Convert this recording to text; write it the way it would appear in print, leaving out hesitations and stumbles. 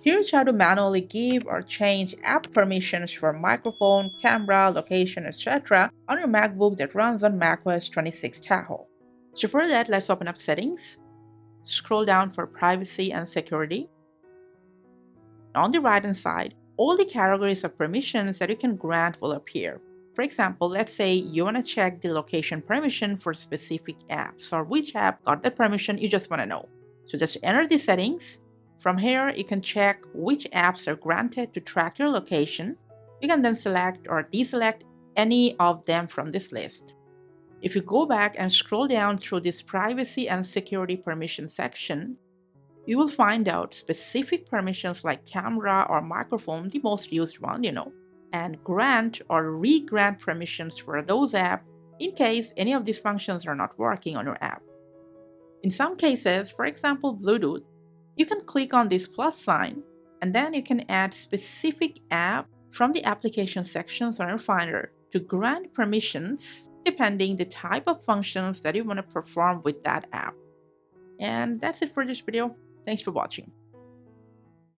Here's how to manually give or change app permissions for microphone, camera, location, etc. on your MacBook that runs on macOS 26 Tahoe. So for that, let's open up Settings, scroll down for Privacy and Security. On the right-hand side, all the categories of permissions that you can grant will appear. For example, let's say you want to check the location permission for specific apps or which app got that permission you just want to know. So just enter the settings. From here, you can check which apps are granted to track your location. You can then select or deselect any of them from this list. If you go back and scroll down through this privacy and security permission section, you will find out specific permissions like camera or microphone, the most used one, and grant or re-grant permissions for those apps in case any of these functions are not working on your app. In some cases, for example, Bluetooth, you can click on this plus sign and then you can add specific app from the application sections on your Finder to grant permissions depending the type of functions that you want to perform with that app. And that's it for this video. Thanks for watching.